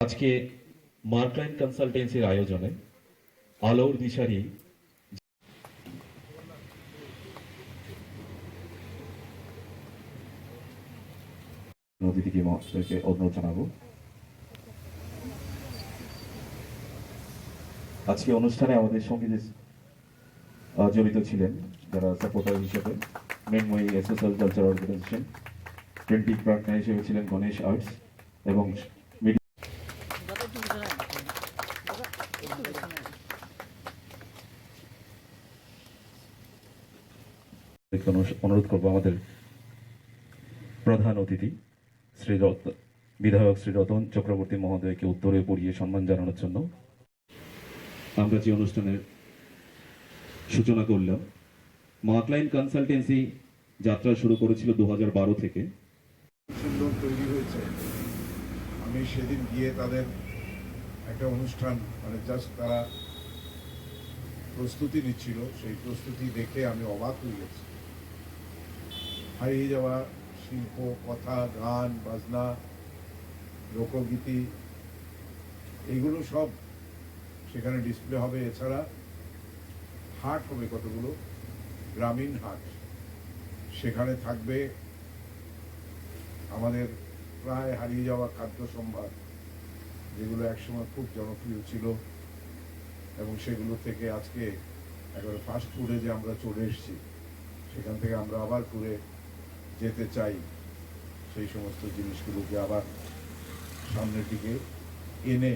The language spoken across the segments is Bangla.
আজকে মার্কলাইন কনসালটেন্সির আয়োজনে আলোর দিশারি অতিথিকে মহাশয়কে অনুরোধ জানাবো। আজকে অনুষ্ঠানে আমাদের সঙ্গে জড়িত ছিলেন যারা সাপোর্টার হিসেবে Mrinmoyee social culture organisation, printing partner হিসেবে ছিলেন গণেশ আর্টস এবং অনুরোধ করবো আমাদের প্রধান অতিথি বিধায়ক শ্রী রতন চক্রবর্তী মহোদয়কে উত্তরে পড়িয়ে সম্মান জানানোর জন্য। আমরা যে অনুষ্ঠানের সূচনা করলাম, মার্কলাইন কনসালটেন্সি যাত্রা শুরু করেছিল 2012 থেকে। সুন্দর তৈরি হয়েছে। আমি সেদিন গিয়ে তাদের একটা অনুষ্ঠান জাস্ট তারা প্রস্তুতি নিচ্ছিল, সেই প্রস্তুতি দেখে আমি অবাক হয়ে গেছি। হারিয়ে যাওয়া শিল্প, কথা, গান, বাজনা, লোকগীতি, এইগুলো সব সেখানে ডিসপ্লে হবে। এছাড়া হাট হবে, কতগুলো গ্রামীণ হাট। সেখানে থাকবে আমাদের প্রায় হারিয়ে যাওয়া খাদ্য সম্ভার, যেগুলো একসময় খুব জনপ্রিয় ছিল, এবং সেগুলো থেকে আজকে একেবারে ফাস্ট ফুডে যে আমরা চলে এসেছি, সেখান থেকে আমরা আবার ঘুরে যেতে চাই। সেই সমস্ত জিনিসগুলোকে আবার সামনের দিকে এনে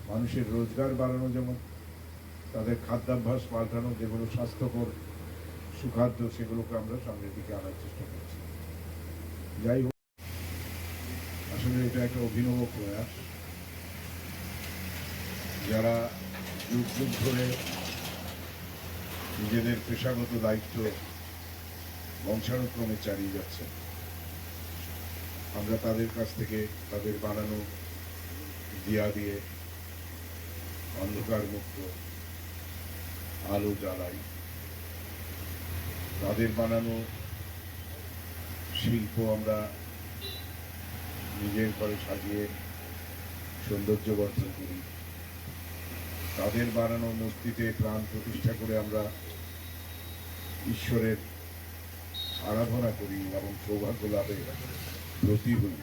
মানুষের রোজগার বাড়ানো, যেমন তাদের খাদ্যাভ্যাস পাল্টানো, যেগুলো স্বাস্থ্যকর সুখাদ্য, সেগুলোকে আমরা সামনের দিকে আনার চেষ্টা করছি। যাই হোক, আসলে এটা একটা অভিনব প্রয়াস। যারা যুগ যুগ ধরে নিজেদের পেশাগত দায়িত্ব বংশানুক্রমে চালিয়ে যাচ্ছে, আমরা তাদের কাছ থেকে তাদের বানানো দিয়া দিয়ে অন্ধকার মুক্ত আলো জ্বালাই। তাদের বানানো শিল্প আমরা নিজের ঘরে সাজিয়ে সৌন্দর্য বর্ধন করি। তাদের বানানো মূর্তিতে প্রাণ প্রতিষ্ঠা করে আমরা ঈশ্বরের আরাধনা করি এবং সৌভাগ্য লাভে ব্রতী হই।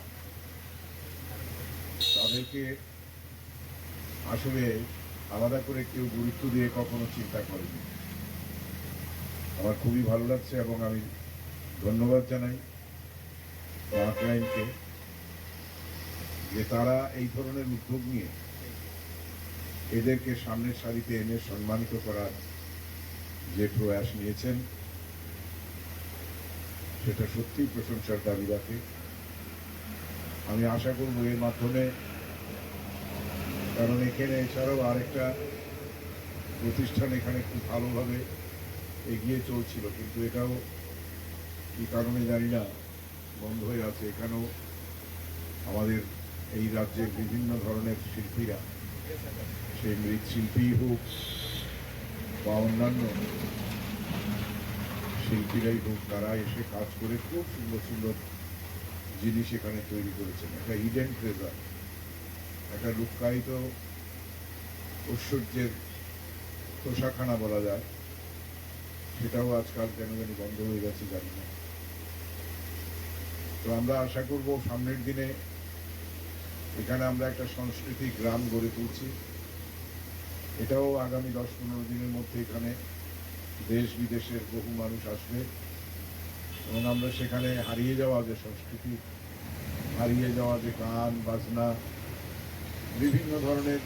তাদেরকে আসলে আলাদা করে কেউ গুরুত্ব দিয়ে কখনো চিন্তা করেনি। আমার খুবই ভালো লাগছে এবং আমি ধন্যবাদ জানাই মার্কলাইনকে যে তারা এই ধরনের উদ্যোগ নিয়ে এদেরকে সামনের সারিতে এনে সম্মানিত করার যে প্রয়াস নিয়েছেন, সেটা সত্যিই প্রশংসার দাবি রাখে। আমি আশা করব এর মাধ্যমে, কারণ এখানে এছাড়াও আরেকটা প্রতিষ্ঠান এখানে খুব ভালোভাবে এগিয়ে চলছিল, কিন্তু এটাও কি কারণে জানি না বন্ধ হয়ে আছে। এখানেও আমাদের এই রাজ্যের বিভিন্ন ধরনের শিল্পীরা, সেই মৃৎশিল্পী হোক বা অন্যান্য শিল্পীরাই হোক, তারা এসে কাজ করে খুব সুন্দর সুন্দর জিনিস এখানে তৈরি করেছেন। একটা হিডেন ট্রেজার, একটা লুক্কায়িত ঐশ্বর্যের তোষাখানা বলা যায়, সেটাও আজকাল কেন জানি বন্ধ হয়ে গেছে, জানি না। তো আমরা আশা করব সামনের দিনে এখানে আমরা একটা সংস্কৃতি গ্রাম গড়ে তুলছি। এটাও আগামী 10-15 দিনের মধ্যে এখানে দেশ বিদেশের বহু মানুষ আসবে এবং আমরা সেখানে হারিয়ে যাওয়া যে সংস্কৃতি, হারিয়ে যাওয়া যে গান বাজনা, বিভিন্ন ধরনের,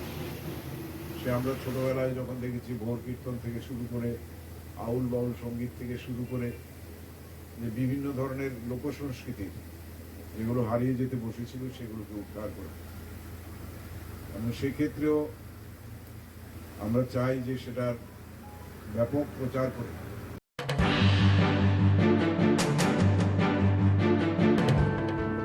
সে আমরা ছোটবেলায় যখন দেখেছি ভোর কীর্তন থেকে শুরু করে আউল বাউল সঙ্গীত থেকে শুরু করে যে বিভিন্ন ধরনের লোকসংস্কৃতি যেগুলো হারিয়ে যেতে বসেছিল, সেগুলোকে উদ্ধার করে। এবং সেক্ষেত্রেও আমরা চাই যে সেটার ব্যাপক প্রচার করে